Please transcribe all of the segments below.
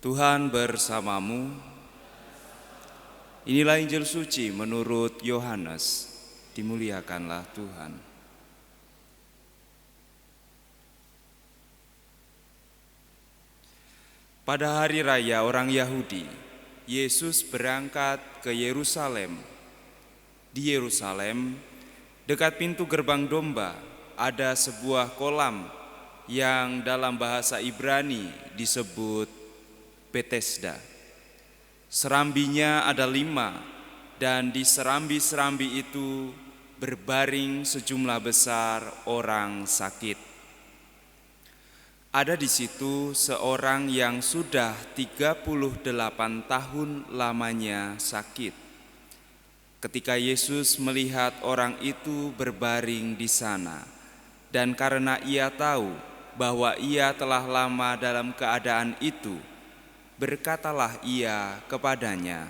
Tuhan bersamamu. Inilah Injil suci menurut Yohanes. Dimuliakanlah Tuhan. Pada hari raya orang Yahudi, Yesus berangkat ke Yerusalem. Di Yerusalem, dekat pintu gerbang domba, ada sebuah kolam yang dalam bahasa Ibrani disebut Betesda. Serambinya ada 5, dan di serambi-serambi itu berbaring sejumlah besar orang sakit. Ada di situ seorang yang sudah 38 tahun lamanya sakit. Ketika Yesus melihat orang itu berbaring di sana, dan karena ia tahu bahwa ia telah lama dalam keadaan itu, berkatalah ia kepadanya,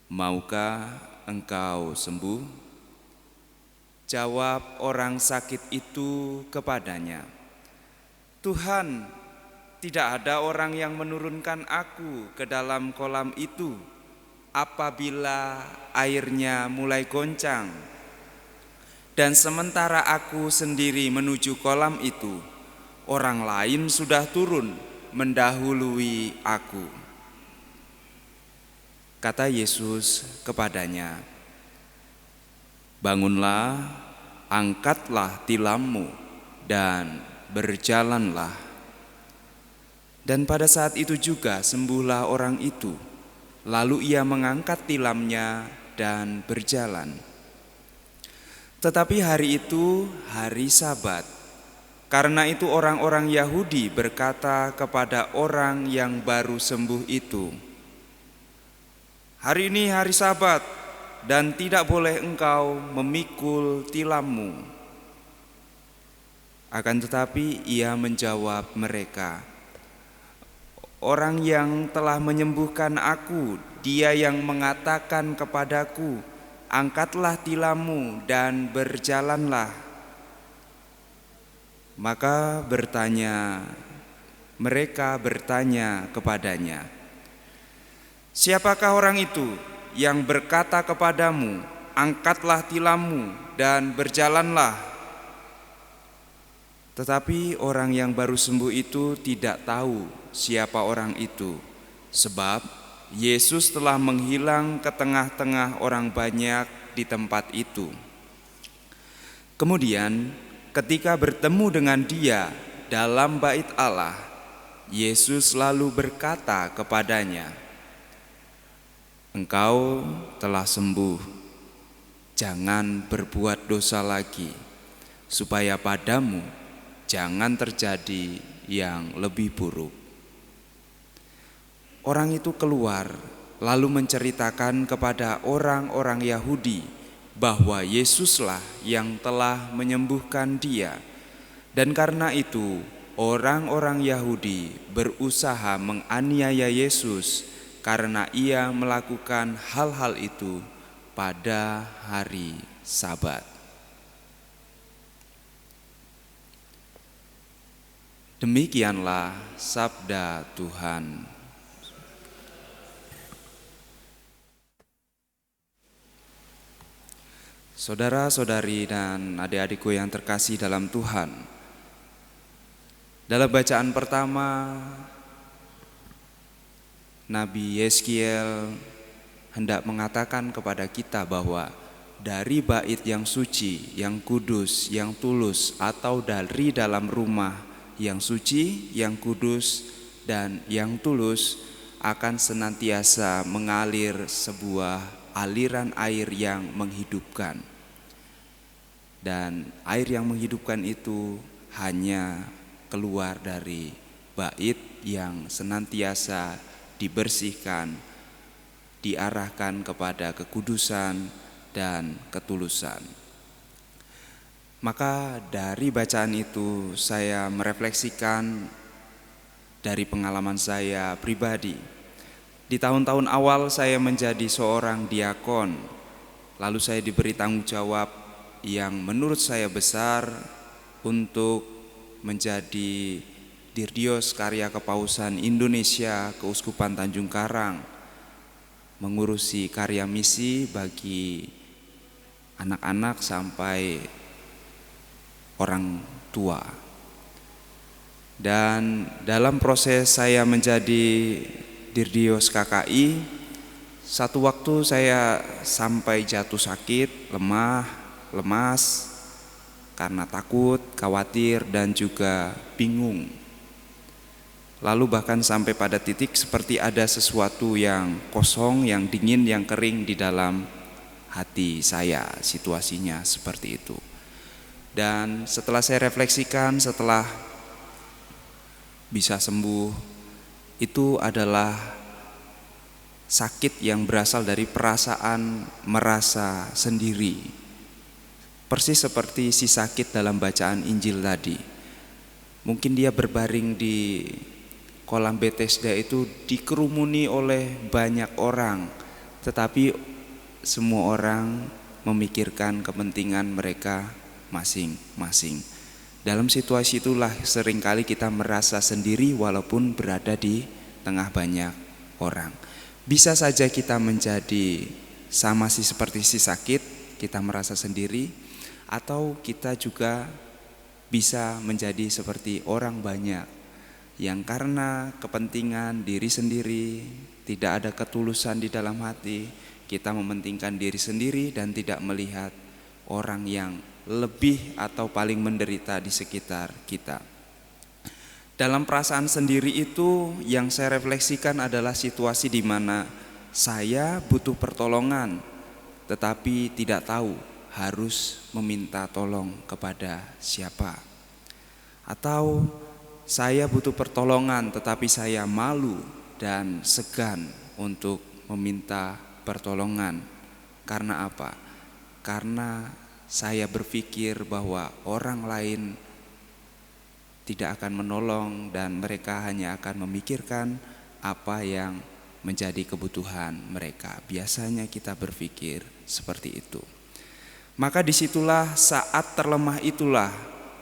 "Maukah engkau sembuh?" Jawab orang sakit itu kepadanya, "Tuhan, tidak ada orang yang menurunkan aku ke dalam kolam itu apabila airnya mulai goncang. Dan sementara aku sendiri menuju kolam itu, orang lain sudah turun mendahului aku." Kata Yesus kepadanya, "Bangunlah, angkatlah tilammu, dan berjalanlah." Dan pada saat itu juga sembuhlah orang itu. Lalu ia mengangkat tilamnya dan berjalan. Tetapi hari itu hari Sabat. Karena itu orang-orang Yahudi berkata kepada orang yang baru sembuh itu, "Hari ini hari Sabat, dan tidak boleh engkau memikul tilammu." Akan tetapi ia menjawab mereka, "Orang yang telah menyembuhkan aku, dia yang mengatakan kepadaku, 'Angkatlah tilammu dan berjalanlah.'" Maka mereka bertanya kepadanya, "Siapakah orang itu yang berkata kepadamu, 'Angkatlah tilammu dan berjalanlah'?" Tetapi orang yang baru sembuh itu tidak tahu siapa orang itu, sebab Yesus telah menghilang ke tengah-tengah orang banyak di tempat itu. Kemudian ketika bertemu dengan dia dalam bait Allah, Yesus lalu berkata kepadanya, "Engkau telah sembuh, jangan berbuat dosa lagi, supaya padamu jangan terjadi yang lebih buruk." Orang itu keluar lalu menceritakan kepada orang-orang Yahudi bahwa Yesuslah yang telah menyembuhkan dia. Dan karena itu orang-orang Yahudi berusaha menganiaya Yesus karena ia melakukan hal-hal itu pada hari Sabat. Demikianlah sabda Tuhan. Saudara-saudari dan adik-adikku yang terkasih dalam Tuhan, dalam bacaan pertama, Nabi Yeskiel hendak mengatakan kepada kita bahwa dari bait yang suci, yang kudus, yang tulus, atau dari dalam rumah yang suci, yang kudus, dan yang tulus akan senantiasa mengalir sebuah aliran air yang menghidupkan. Dan air yang menghidupkan itu hanya keluar dari bait yang senantiasa dibersihkan, diarahkan kepada kekudusan dan ketulusan. Maka dari bacaan itu saya merefleksikan dari pengalaman saya pribadi. Di tahun-tahun awal saya menjadi seorang diakon, lalu saya diberi tanggung jawab yang menurut saya besar untuk menjadi Dirdios Karya Kepausan Indonesia Keuskupan Tanjung Karang mengurusi karya misi bagi anak-anak sampai orang tua. Dan dalam proses saya menjadi Dirdios KKI, satu waktu saya sampai jatuh sakit, lemah, lemas, karena takut, khawatir, dan juga bingung. Lalu bahkan sampai pada titik seperti ada sesuatu yang kosong, yang dingin, yang kering di dalam hati saya. Situasinya seperti itu. Dan setelah saya refleksikan, setelah bisa sembuh, itu adalah sakit yang berasal dari perasaan merasa sendiri. Persis seperti si sakit dalam bacaan Injil tadi. Mungkin dia berbaring di kolam Bethesda itu dikerumuni oleh banyak orang, tetapi semua orang memikirkan kepentingan mereka masing-masing. Dalam situasi itulah seringkali kita merasa sendiri walaupun berada di tengah banyak orang. Bisa saja kita menjadi sama seperti si sakit, kita merasa sendiri, atau kita juga bisa menjadi seperti orang banyak yang karena kepentingan diri sendiri, tidak ada ketulusan di dalam hati, kita mementingkan diri sendiri dan tidak melihat orang yang lebih atau paling menderita di sekitar kita. Dalam perasaan sendiri itu yang saya refleksikan adalah situasi di mana saya butuh pertolongan, tetapi tidak tahu harus meminta tolong kepada siapa. Atau saya butuh pertolongan tetapi saya malu dan segan untuk meminta pertolongan. Karena apa? Karena saya berpikir bahwa orang lain tidak akan menolong dan mereka hanya akan memikirkan apa yang menjadi kebutuhan mereka. Biasanya kita berpikir seperti itu. Maka disitulah saat terlemah itulah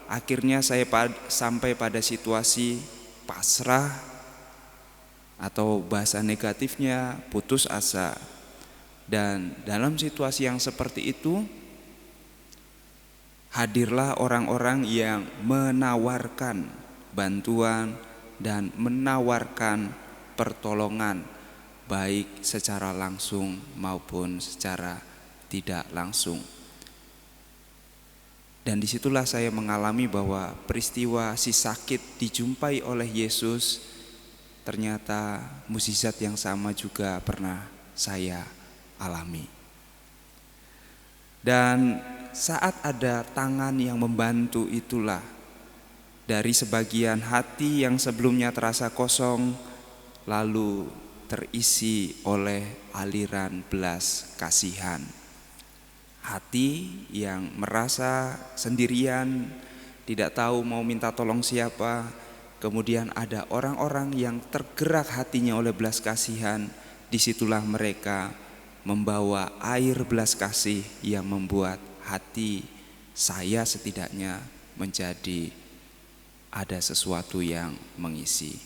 akhirnya saya sampai pada situasi pasrah, atau bahasa negatifnya putus asa. Dan dalam situasi yang seperti itu hadirlah orang-orang yang menawarkan bantuan dan menawarkan pertolongan, baik secara langsung maupun secara tidak langsung. Dan disitulah saya mengalami bahwa peristiwa si sakit dijumpai oleh Yesus ternyata mukjizat yang sama juga pernah saya alami. Dan saat ada tangan yang membantu itulah dari sebagian hati yang sebelumnya terasa kosong lalu terisi oleh aliran belas kasihan. Hati yang merasa sendirian, tidak tahu mau minta tolong siapa. Kemudian ada orang-orang yang tergerak hatinya oleh belas kasihan. Disitulah mereka membawa air belas kasih yang membuat hati saya setidaknya menjadi ada sesuatu yang mengisi.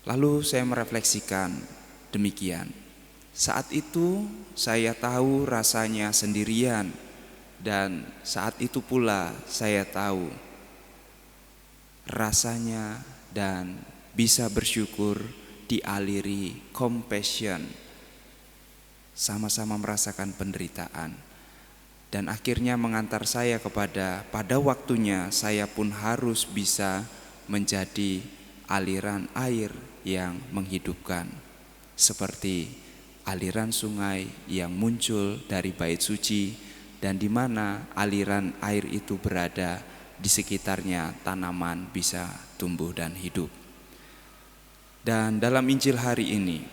Lalu saya merefleksikan demikian. Saat itu saya tahu rasanya sendirian, dan saat itu pula saya tahu rasanya dan bisa bersyukur dialiri compassion, sama-sama merasakan penderitaan. Dan akhirnya mengantar saya kepada pada waktunya saya pun harus bisa menjadi aliran air yang menghidupkan, seperti aliran sungai yang muncul dari bait suci, dan di mana aliran air itu berada di sekitarnya tanaman bisa tumbuh dan hidup. Dan dalam Injil hari ini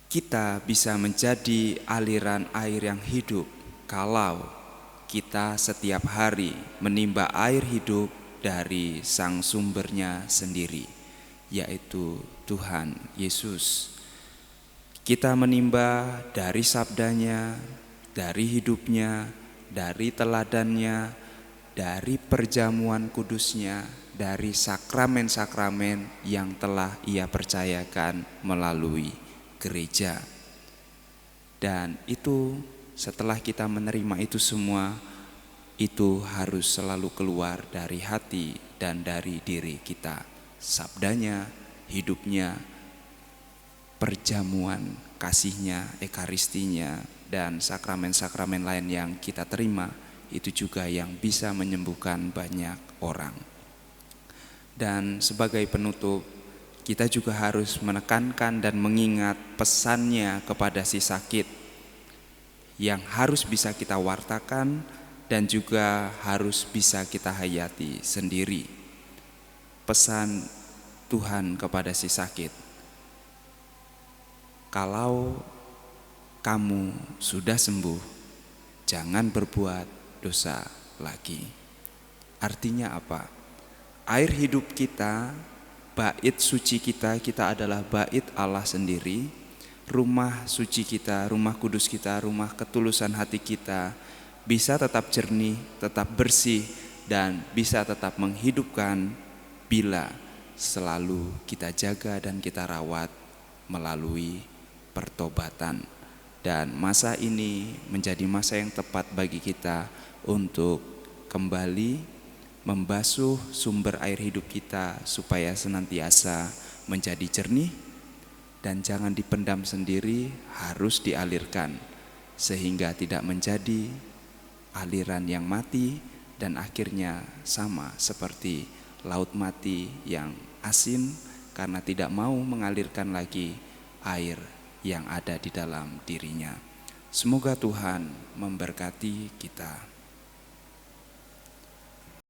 kita bisa menjadi aliran air yang hidup kalau kita setiap hari menimba air hidup dari sang sumbernya sendiri, yaitu Tuhan Yesus. Kita menimba dari sabdanya, dari hidupnya, dari teladannya, dari perjamuan kudusnya, dari sakramen-sakramen yang telah Ia percayakan melalui gereja. Dan itu setelah kita menerima itu semua, itu harus selalu keluar dari hati dan dari diri kita. Sabdanya, hidupnya, perjamuan kasihnya, ekaristinya, dan sakramen-sakramen lain yang kita terima, itu juga yang bisa menyembuhkan banyak orang. Dan sebagai penutup, kita juga harus menekankan dan mengingat pesannya kepada si sakit yang harus bisa kita wartakan dan juga harus bisa kita hayati sendiri. Pesan Tuhan kepada si sakit, kalau kamu sudah sembuh, jangan berbuat dosa lagi. Artinya apa? Air hidup kita, bait suci kita adalah bait Allah sendiri. Rumah suci kita, rumah kudus kita, rumah ketulusan hati kita bisa tetap jernih, tetap bersih, dan bisa tetap menghidupkan bila selalu kita jaga dan kita rawat melalui pertobatan. Dan masa ini menjadi masa yang tepat bagi kita untuk kembali membasuh sumber air hidup kita supaya senantiasa menjadi jernih dan jangan dipendam sendiri, harus dialirkan sehingga tidak menjadi aliran yang mati dan akhirnya sama seperti laut mati yang asin karena tidak mau mengalirkan lagi air yang ada di dalam dirinya. Semoga Tuhan memberkati kita.